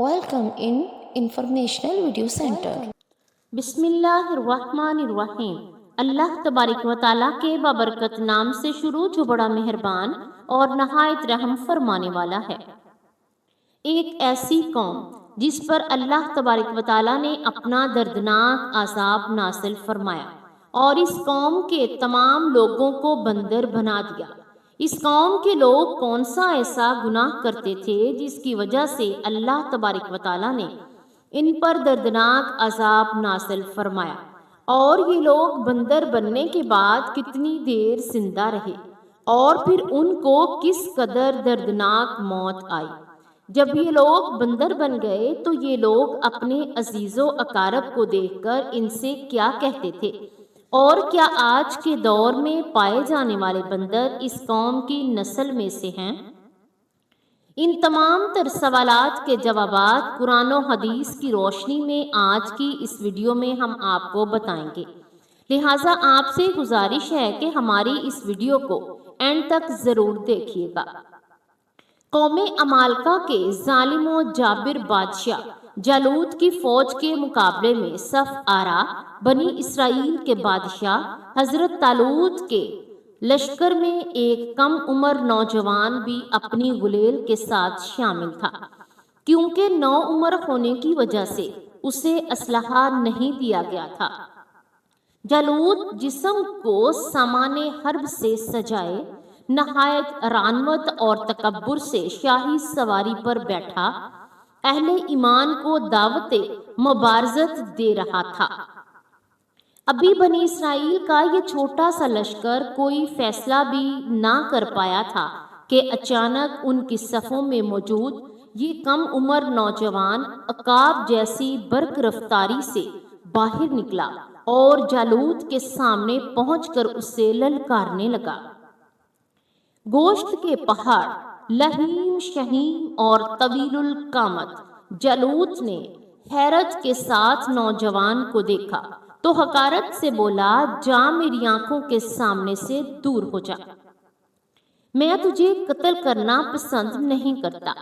Welcome in Informational Video Center. بسم اللہ الرحمن الرحیم۔ اللہ تبارک و تعالیٰ کے بابرکت نام سے شروع جو بڑا مہربان اور نہایت رحم فرمانے والا ہے۔ ایک ایسی قوم جس پر اللہ تبارک و تعالیٰ نے اپنا دردناک عذاب نازل فرمایا اور اس قوم کے تمام لوگوں کو بندر بنا دیا۔ اس قوم کے لوگ کون سا ایسا گناہ کرتے تھے جس کی وجہ سے اللہ تبارک و تعالیٰ نے ان پر دردناک عذاب نازل فرمایا، اور یہ لوگ بندر بننے کے بعد کتنی دیر زندہ رہے اور پھر ان کو کس قدر دردناک موت آئی۔ جب یہ لوگ بندر بن گئے تو یہ لوگ اپنے عزیز و اقارب کو دیکھ کر ان سے کیا کہتے تھے، اور کیا آج کے دور میں پائے جانے والے بندر اس قوم کی نسل میں سے ہیں؟ ان تمام تر سوالات کے جوابات قرآن و حدیث کی روشنی میں آج کی اس ویڈیو میں ہم آپ کو بتائیں گے، لہٰذا آپ سے گزارش ہے کہ ہماری اس ویڈیو کو اینڈ تک ضرور دیکھیے گا۔ قوم عمالقہ کے ظالم و جابر بادشاہ جالوت کی فوج کے مقابلے میں صف آرا بنی اسرائیل کے بادشاہ حضرت طالوت کے لشکر میں ایک کم عمر نوجوان بھی اپنی غلیل کے ساتھ شامل تھا، کیونکہ نو عمر ہونے کی وجہ سے اسے اسلحہ نہیں دیا گیا تھا۔ جالوت جسم کو سامان حرب سے سجائے نہایت رعنوت اور تکبر سے شاہی سواری پر بیٹھا اہل ایمان کو دعوت مبارزت دے رہا تھا۔ ابھی بنی اسرائیل کا یہ چھوٹا سا لشکر کوئی فیصلہ بھی نہ کر پایا تھا کہ اچانک ان کی صفوں میں موجود یہ کم عمر نوجوان عقاب جیسی برق رفتاری سے باہر نکلا اور جالوت کے سامنے پہنچ کر اسے للکارنے لگا۔ گوشت کے پہاڑ، لہیم شہیم اور طویل القامت جالوت نے حیرت کے ساتھ نوجوان کو دیکھا تو حقارت سے بولا، جا میری آنکھوں کے سامنے سے دور ہو جا، میں تجھے قتل کرنا پسند نہیں کرتا۔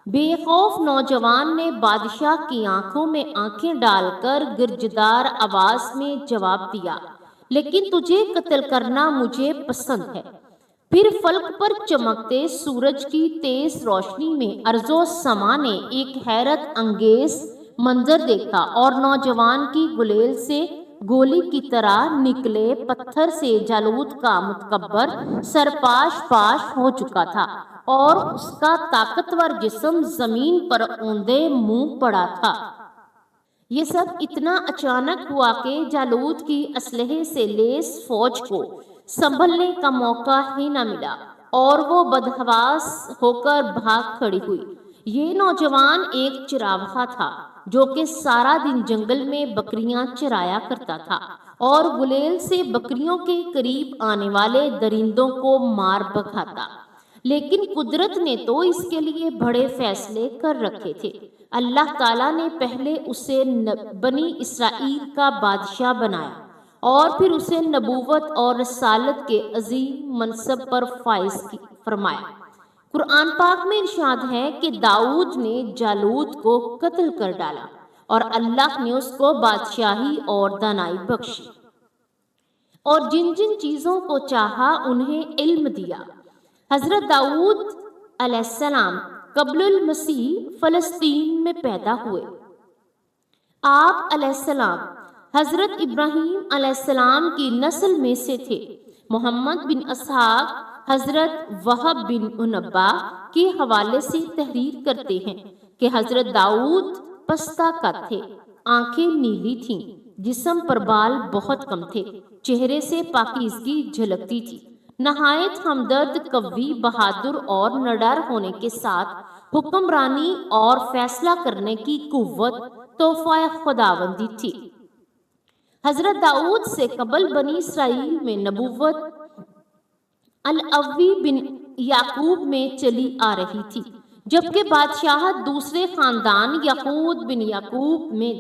بے خوف نوجوان نے بادشاہ کی آنکھوں میں آنکھیں ڈال کر گرجدار آواز میں جواب دیا، لیکن تجھے قتل کرنا مجھے پسند ہے۔ پھر فلک پر چمکتے سورج کی تیز روشنی میں ارض و سما نے ایک حیرت انگیز منظر دیکھا اور نوجوان کی غلیل سے گولی کی طرح نکلے پتھر سے جالوت کا متکبر سر پاش پاش ہو چکا تھا اور اس کا طاقتور جسم زمین پر اوندے منہ پڑا تھا۔ یہ سب اتنا اچانک ہوا کہ جالوت کی اسلحے سے لیس فوج کو سنبھلنے کا موقع ہی نہ ملا اور وہ بدحواس ہو کر بھاگ کھڑی ہوئی۔ یہ نوجوان ایک چراواہا تھا جو کہ سارا دن جنگل میں بکریاں چرایا کرتا تھا اور غلیل سے بکریوں کے قریب آنے والے درندوں کو مار بھگاتا، لیکن قدرت نے تو اس کے لیے بڑے فیصلے کر رکھے تھے۔ اللہ تعالیٰ نے پہلے اسے بنی اسرائیل کا بادشاہ بنایا اور پھر اسے نبوت اور رسالت کے عظیم منصب پر فائز فرمایا۔ قرآن پاک میں ارشاد ہے کہ داؤد نے جالوت کو قتل کر ڈالا اور اللہ نے اس کو بادشاہی اور دانائی بخشی اور جن جن چیزوں کو چاہا انہیں علم دیا۔ حضرت داؤد علیہ السلام قبل المسیح فلسطین میں پیدا ہوئے۔ آپ علیہ السلام حضرت ابراہیم علیہ السلام کی نسل میں سے تھے۔ محمد بن اسحاق حضرت وہب بن عنبا کے حوالے سے تحریر کرتے ہیں کہ حضرت داؤد پستہ قد تھے، آنکھیں نیلی تھیں، جسم پر بال بہت کم تھے، چہرے سے پاکیزگی جھلکتی تھی، نہایت ہمدرد، قوی، بہادر اور نڈر ہونے کے ساتھ حکمرانی اور فیصلہ کرنے کی قوت تحفہ خداوندی تھی۔ حضرت داؤد سے قبل بنی اسرائیل میں نبوت الاوی بن یعقوب میں چلی آ رہی تھی، جبکہ بادشاہت دوسرے خاندان یہود بن یعقوب میں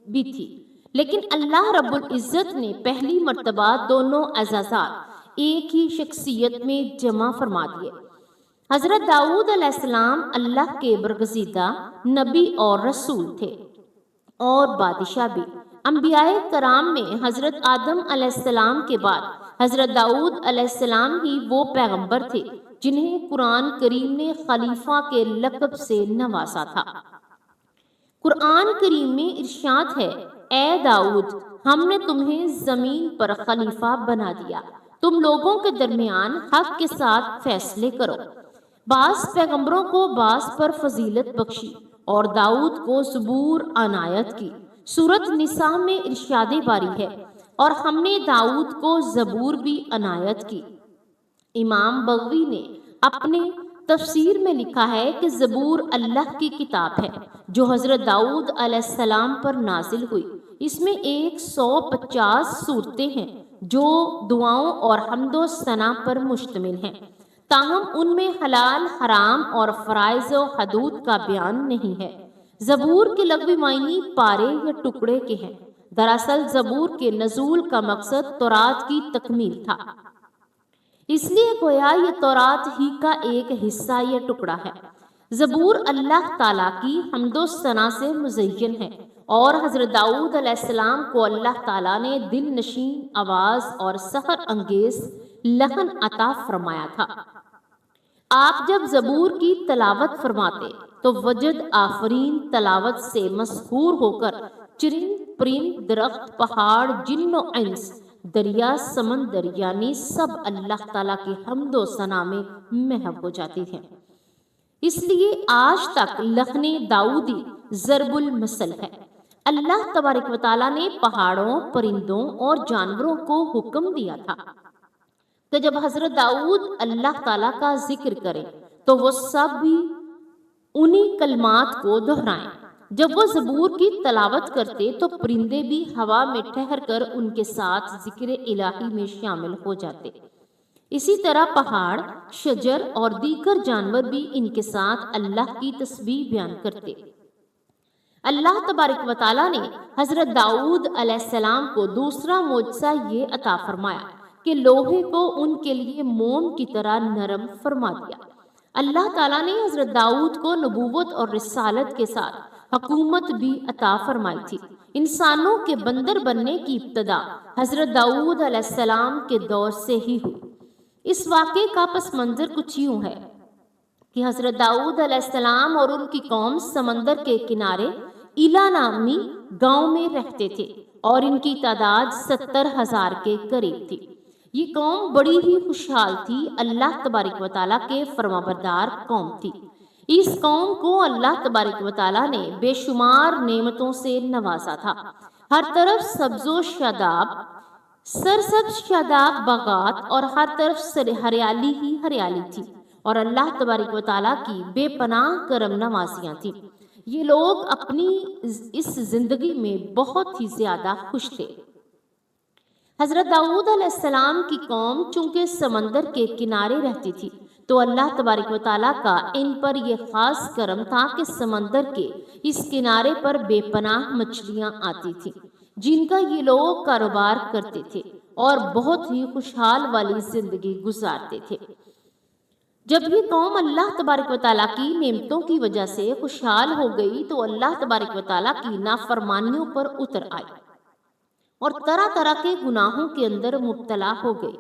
بھی تھی، لیکن اللہ رب العزت نے پہلی مرتبہ دونوں اعزازات ایک ہی شخصیت میں جمع فرما دیے۔ حضرت داؤد علیہ السلام اللہ کے برگزیدہ نبی اور رسول تھے اور بادشاہ بھی۔ انبیاء کرام میں حضرت آدم علیہ السلام کے بعد حضرت داؤد علیہ السلام ہی وہ پیغمبر تھے جنہیں قرآن کریم نے خلیفہ کے لقب سے نوازا تھا۔ قرآن کریم میں ارشاد ہے، اے داؤد ہم نے تمہیں زمین پر خلیفہ بنا دیا، تم لوگوں کے درمیان حق کے ساتھ فیصلے کرو۔ بعض پیغمبروں کو بعض پر فضیلت بخشی اور داؤد کو زبور عنایت کی۔ سورۃ نساء میں ارشاد باری ہے، اور ہم نے داؤد کو زبور بھی عنایت کی۔ امام بغوی نے اپنے تفسیر میں لکھا ہے کہ زبور اللہ کی کتاب ہے جو حضرت داؤد علیہ السلام پر نازل ہوئی۔ اس میں 150 صورتیں ہیں جو دعاؤں اور حمد و ثنا پر مشتمل ہیں، تاہم ان میں حلال حرام اور فرائض و حدود کا بیان نہیں ہے۔ زبور کے لغوی معنی پارے یا ٹکڑے کے ہیں۔ دراصل زبور کے نزول کا مقصد تورات کی تکمیل تھا، اس لیے گویا یہ تورات ہی کا ایک حصہ یا ٹکڑا ہے۔ زبور اللہ تعالیٰ کی حمد و ثنا سے مزین ہے، اور حضرت داؤد علیہ السلام کو اللہ تعالیٰ نے دل نشین آواز اور سحر انگیز لحن عطا فرمایا تھا۔ آپ جب زبور کی تلاوت فرماتے تو وجد آفرین تلاوت سے مسحور ہو کر چرند پرند درخت پہاڑ جن و انس دریا سمندر یعنی سب اللہ تعالیٰ کی حمد و ثنا میں محو ہو جاتی ہیں۔ اس لیے آج تک لحن داؤدی ضرب المثل ہے۔ اللہ تبارک و تعالیٰ نے پہاڑوں، پرندوں اور جانوروں کو حکم دیا تھا کہ جب حضرت داؤد اللہ تعالیٰ کا ذکر کریں تو وہ سب بھی انہی کلمات کو دہرائیں۔ جب وہ زبور کی تلاوت کرتے تو پرندے بھی ہوا میں ٹھہر کر ان کے ساتھ ذکر الہی میں شامل ہو جاتے۔ اسی طرح پہاڑ، شجر اور دیگر جانور بھی ان کے ساتھ اللہ کی تسبیح بیان کرتے۔ اللہ تبارک و تعالیٰ نے حضرت داؤد علیہ السلام کو دوسرا معجزہ یہ عطا فرمایا کہ لوہے کو ان کے لیے موم کی طرح نرم فرما دیا۔ اللہ تعالیٰ نے حضرت داؤد کو نبوت اور رسالت کے ساتھ حکومت بھی عطا فرمائی تھی۔ انسانوں کے بندر بننے کی ابتدا حضرت داؤد علیہ السلام کے دور سے ہی ہوئی۔ اس واقعے کا پس منظر کچھ یوں ہے کہ حضرت داؤد علیہ السلام اور ان کی قوم سمندر کے کنارے ایلا نامی گاؤں میں رہتے تھے، اور ان کی تعداد 70,000 کے قریب تھی۔ یہ قوم بڑی ہی خوشحال تھی، اللہ تبارک و تعالیٰ کے فرمانبردار قوم تھی۔ اس قوم کو اللہ تبارک و تعالیٰ نے بے شمار نعمتوں سے نوازا تھا۔ ہر طرف سبز و شاداب، سرسبز شاداب باغات اور ہر طرف ہریالی ہی ہریالی تھی، اور اللہ تبارک و تعالیٰ کی بے پناہ کرم نوازیاں تھیں۔ یہ لوگ اپنی اس زندگی میں بہت ہی زیادہ خوش تھے۔ حضرت داؤد علیہ السلام کی قوم چونکہ سمندر کے کنارے رہتی تھی تو اللہ تبارک و تعالیٰ کا ان پر یہ خاص کرم تھا کہ سمندر کے اس کنارے پر بے پناہ مچھلیاں آتی تھیں جن کا یہ لوگ کاروبار کرتے تھے اور بہت ہی خوشحال والی زندگی گزارتے تھے۔ جب یہ قوم اللہ تبارک و تعالیٰ کی نعمتوں کی وجہ سے خوشحال ہو گئی تو اللہ تبارک و تعالیٰ کی نافرمانیوں پر اتر آئی اور طرح طرح کے گناہوں کے اندر مبتلا ہو گئی،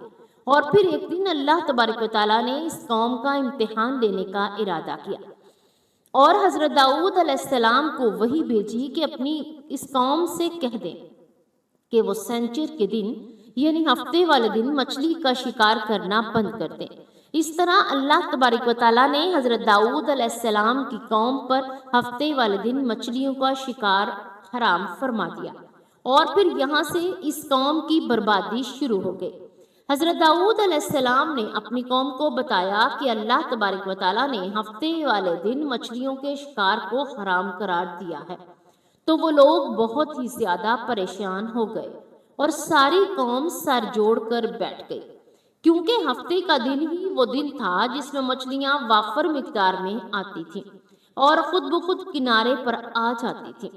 اور پھر ایک دن اللہ تبارک و تعالیٰ نے اس قوم کا امتحان لینے کا ارادہ کیا اور حضرت داؤد علیہ السلام کو وحی بھیجی کہ اپنی اس قوم سے کہہ دیں کہ وہ سنچر کے دن یعنی ہفتے والے دن مچھلی کا شکار کرنا بند کر دیں۔ اس طرح اللہ تبارک و تعالیٰ نے حضرت داؤد علیہ السلام کی قوم پر ہفتے والے دن مچھلیوں کا شکار حرام فرما دیا، اور پھر یہاں سے اس قوم کی بربادی شروع ہو گئی۔ حضرت داؤد علیہ السلام نے اپنی قوم کو بتایا کہ اللہ تبارک و تعالیٰ نے ہفتے والے دن مچھلیوں کے شکار کو حرام قرار دیا ہے، تو وہ لوگ بہت ہی زیادہ پریشان ہو گئے اور ساری قوم سر جوڑ کر بیٹھ گئی، کیونکہ ہفتے کا دن ہی وہ دن تھا جس میں مچھلیاں وافر مقدار میں آتی تھیں اور خود بخود کنارے پر آ جاتی تھیں،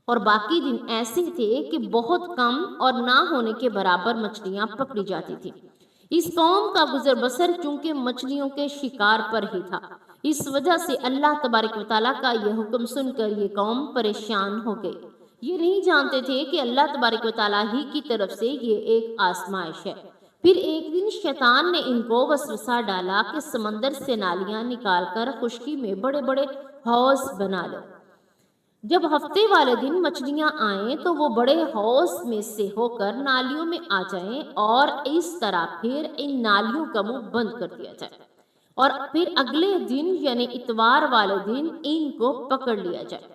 اور باقی دن ایسے تھے کہ بہت کم اور نہ ہونے کے برابر مچھلیاں پکڑی جاتی تھیں۔ اس قوم کا گزر بسر چونکہ مچھلیوں کے شکار پر ہی تھا، اس وجہ سے اللہ تبارک و تعالیٰ کا یہ حکم سن کر یہ قوم پریشان ہو گئی۔ یہ نہیں جانتے تھے کہ اللہ تبارک و تعالیٰ ہی کی طرف سے یہ ایک آزمائش ہے۔ پھر ایک دن شیطان نے ان کو وسوسہ ڈالا کہ سمندر سے نالیاں نکال کر خشکی میں بڑے بڑے حوض بنا لو۔ جب ہفتے والے دن مچھلیاں آئیں تو وہ بڑے حوض میں سے ہو کر نالیوں میں آ جائیں اور اس طرح پھر ان نالیوں کا منہ بند کر دیا جائے اور پھر اگلے دن یعنی اتوار والے دن ان کو پکڑ لیا جائے۔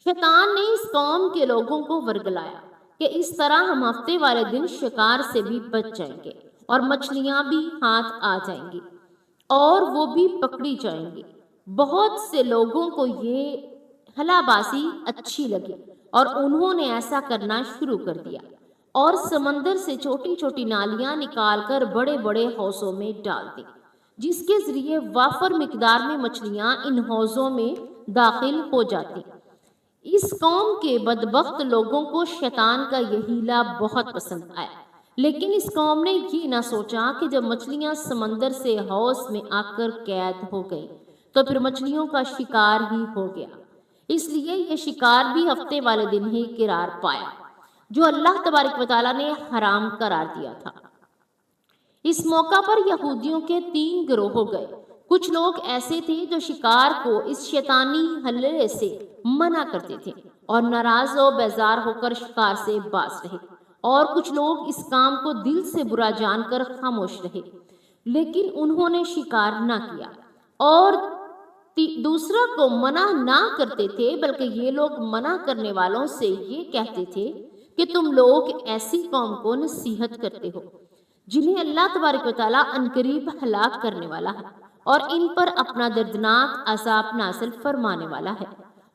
شیطان نے اس قوم کے لوگوں کو ورگلایا کہ اس طرح ہم ہفتے والے دن شکار سے بھی بچ جائیں گے اور مچھلیاں بھی ہاتھ آ جائیں گی اور وہ بھی پکڑی جائیں گی۔ بہت سے لوگوں کو یہ ہلا بازی اچھی لگی اور انہوں نے ایسا کرنا شروع کر دیا اور سمندر سے چھوٹی چھوٹی نالیاں نکال کر بڑے بڑے حوضوں میں ڈال دی، جس کے ذریعے وافر مقدار میں مچھلیاں ان حوضوں میں داخل ہو جاتی۔ اس قوم کے بدبخت لوگوں کو شیطان کا یہ ہیلا بہت پسند آیا، لیکن اس قوم نے یہ نہ سوچا کہ جب مچھلیاں سمندر سے حوض میں آ کر قید ہو گئی تو پھر مچھلیوں کا شکار ہی ہو گیا۔ اس لیے یہ شکار بھی ہفتے والے دن ہی قرار پایا جو اللہ تبارک و تعالیٰ نے حرام قرار دیا تھا۔ اس موقع پر یہودیوں کے 3 گروہ ہو گئے۔ کچھ لوگ ایسے تھے جو شکار کو اس شیطانی حلے سے منع کرتے تھے اور ناراض و بیزار ہو کر شکار سے باز رہے، اور کچھ لوگ اس کام کو دل سے برا جان کر خاموش رہے لیکن انہوں نے شکار نہ کیا، اور دوسرا کو منع نہ کرتے تھے بلکہ یہ لوگ منع کرنے والوں سے یہ کہتے تھے کہ تم لوگ ایسی قوم کو نصیحت کرتے ہو جنہیں اللہ تبارک و تعالیٰ عنقریب ہلاک کرنے والا ہے اور ان پر اپنا دردناک عذاب نازل فرمانے والا ہے۔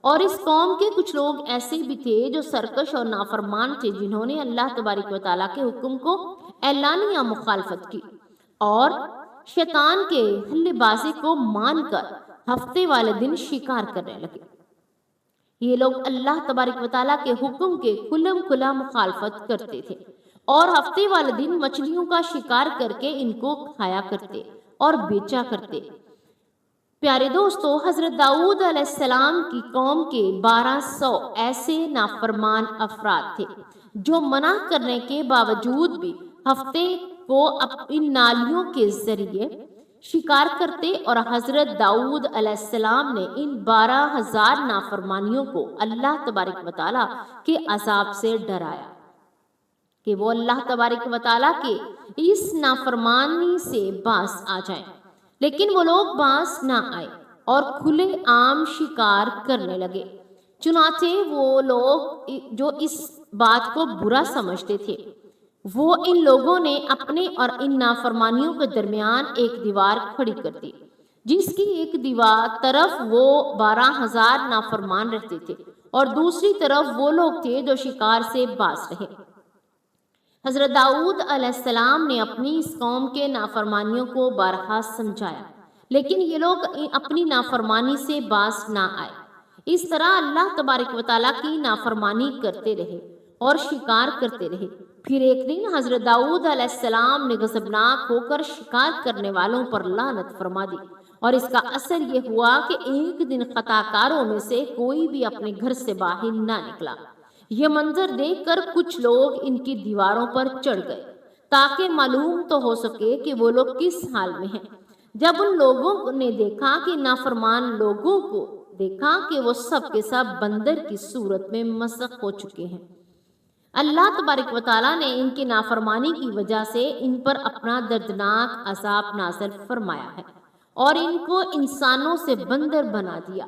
اور اس قوم کے کچھ لوگ ایسے بھی تھے جو سرکش اور نافرمان تھے، جنہوں نے اللہ تبارک و تعالیٰ کے حکم کو اعلانیہ مخالفت کی اور شیطان کے حلے بازی کو مان کر ہفتے والے دن شکار کرنے لگے۔ یہ لوگ اللہ تبارک و تعالیٰ کے حکم کے کھلم کھلا مخالفت کرتے تھے اور ہفتے والے دن مچھلیوں کا شکار کر کے ان کو کھایا کرتے اور بیچا کرتے۔ پیارے دوستو، حضرت داؤد علیہ السلام کی قوم کے 1200 ایسے نافرمان افراد تھے جو منع کرنے کے باوجود بھی ہفتے کو ان نالیوں کے ذریعے شکار کرتے، اور حضرت داؤد علیہ السلام نے ان 12,000 نافرمانیوں کو اللہ تبارک و تعالیٰ کے عذاب سے ڈرایا کہ وہ اللہ تبارک و تعالیٰ کے اس نافرمانی سے باز آ جائیں، لیکن وہ لوگ باز نہ آئے اور کھلے عام شکار کرنے لگے۔ چنانچہ وہ لوگ جو اس بات کو برا سمجھتے تھے، وہ ان لوگوں نے اپنے اور ان نافرمانیوں کے درمیان ایک دیوار کھڑی کر دی، جس کی ایک طرف وہ 12,000 نافرمان رہتے تھے اور دوسری طرف وہ لوگ تھے جو شکار سے باز رہے۔ حضرت داؤد علیہ السلام نے اپنی اس قوم کے نافرمانیوں کو بارہا سمجھایا، لیکن یہ لوگ اپنی نافرمانی سے باز نہ آئے۔ اس طرح اللہ تبارک و تعالیٰ کی نافرمانی کرتے رہے اور شکار کرتے رہے۔ پھر ایک دن حضرت داؤد علیہ السلام نے غضبناک ہو کر شکار کرنے والوں پر لعنت فرما دی، اور اس کا اثر یہ ہوا کہ ایک دن خطا کاروں میں سے کوئی بھی اپنے گھر سے باہر نہ نکلا۔ یہ منظر دیکھ کر کچھ لوگ ان کی دیواروں پر چڑھ گئے تاکہ معلوم تو ہو سکے کہ وہ لوگ کس حال میں ہیں۔ جب ان لوگوں نے دیکھا کہ نافرمان لوگوں کو دیکھا کہ وہ سب کے سب بندر کی صورت میں مسخ ہو چکے ہیں، اللہ تبارک و تعالیٰ نے ان کی نافرمانی کی وجہ سے ان پر اپنا دردناک عذاب نازل فرمایا ہے اور ان کو انسانوں سے بندر بنا دیا۔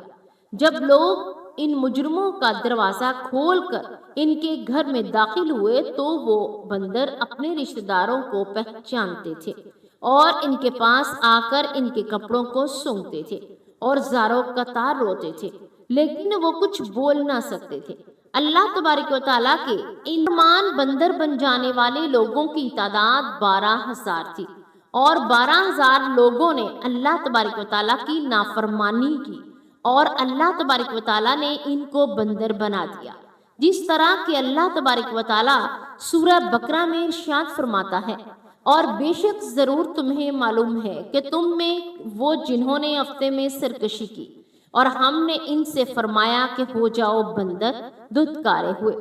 جب لوگ ان مجرموں کا دروازہ کھول کر ان کے گھر میں داخل ہوئے تو وہ بندر اپنے رشتہ داروں کو پہچانتے تھے اور ان کے پاس آ کر ان کے کپڑوں کو سونگھتے تھے اور زاروں قطار روتے تھے، لیکن وہ کچھ بول نہ سکتے تھے۔ اللہ تبارک و تعالیٰ کے ان فرمان بندر بن جانے والے لوگوں کی تعداد 12,000 تھی، اور 12,000 لوگوں نے اللہ تبارک و تعالیٰ کی نافرمانی کی اور اللہ تبارک و تعالیٰ نے ان کو بندر بنا دیا، جس طرح کہ اللہ تبارک و تعالیٰ سورہ بقرہ میں ارشاد فرماتا ہے: اور بے شک ضرور تمہیں معلوم ہے کہ تم میں وہ جنہوں نے ہفتے میں سرکشی کی، اور ہم نے ان سے فرمایا کہ ہو جاؤ بندر، دھتکارے ہوئے۔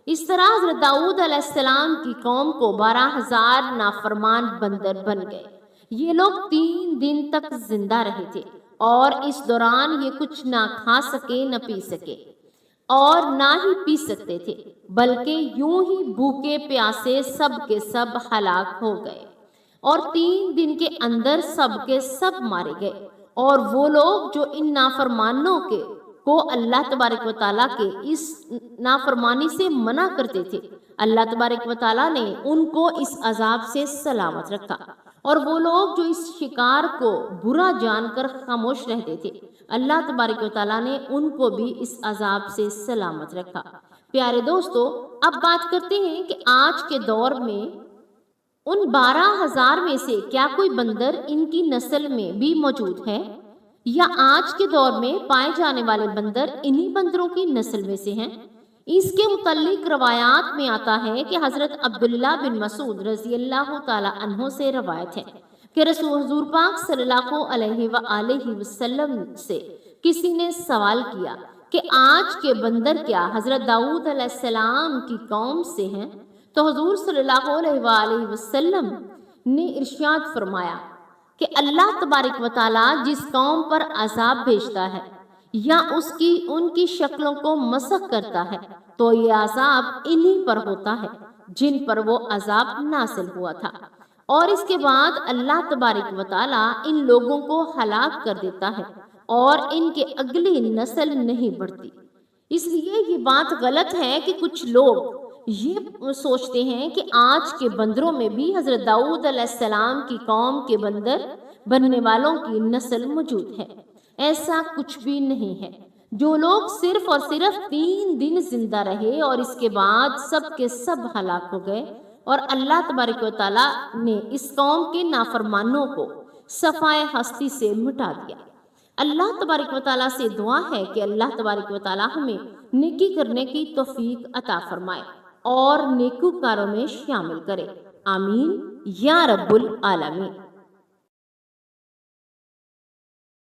اس طرح حضرت داؤد علیہ السلام کی قوم کو 12,000 نافرمان بندر بن گئے۔ یہ لوگ 3 دن تک زندہ رہے تھے، اور اس دوران یہ کچھ نہ کھا سکے نہ پی سکے، اور نہ ہی پی سکتے تھے، بلکہ یوں ہی بھوکے پیاسے سب کے سب ہلاک ہو گئے، اور 3 دن کے اندر سب کے سب مارے گئے۔ اور وہ لوگ جو ان نافرمانوں کو اللہ تبارک و تعالیٰ کے اس نافرمانی سے منع کرتے تھے، اللہ تبارک و تعالیٰ نے ان کو اس عذاب سے سلامت رکھا۔ اور وہ لوگ جو اس شکار کو برا جان کر خاموش رہتے تھے، اللہ تبارک و تعالیٰ نے ان کو بھی اس عذاب سے سلامت رکھا۔ پیارے دوستو، اب بات کرتے ہیں کہ آج کے دور میں ان 12,000 میں سے کیا کوئی بندر ان کی نسل میں بھی موجود ہے، یا آج کے دور میں پائے جانے والے بندر انہی بندروں کی نسل میں سے ہیں؟ اس کے متعلق روایات میں آتا ہے کہ حضرت عبداللہ بن مسعود رضی اللہ تعالی عنہ سے روایت ہے کہ رسول حضور پاک صلی اللہ علیہ وآلہ وسلم سے کسی نے سوال کیا کہ آج کے بندر کیا حضرت داؤد علیہ السلام کی قوم سے ہیں؟ تو حضور صلی اللہ علیہ وآلہ وسلم نے ارشاد فرمایا کہ اللہ تبارک و تعالیٰ جس قوم پر عذاب بھیجتا ہے یا ان کی شکلوں کو مسخ کرتا ہے، تو یہ عذاب انہی پر ہوتا ہے جن پر وہ عذاب نازل ہوا تھا، اور اس کے بعد اللہ تبارک و تعالیٰ ان لوگوں کو ہلاک کر دیتا ہے اور ان کے اگلی نسل نہیں بڑھتی۔ اس لیے یہ بات غلط ہے کہ کچھ لوگ یہ سوچتے ہیں کہ آج کے بندروں میں بھی حضرت داؤد علیہ السلام کی قوم کے بندر بننے والوں کی نسل موجود ہے۔ ایسا کچھ بھی نہیں ہے۔ جو لوگ صرف اور صرف 3 دن زندہ رہے اور اس کے بعد سب کے سب ہلاک ہو گئے، اور اللہ تبارک و تعالیٰ نے اس قوم کے نافرمانوں کو صفائے ہستی سے مٹا دیا۔ اللہ تبارک و تعالیٰ سے دعا ہے کہ اللہ تبارک و تعالیٰ ہمیں نیکی کرنے کی توفیق عطا فرمائے اور نیکوکاروں میں شامل کرے۔ آمین یا رب العالمین۔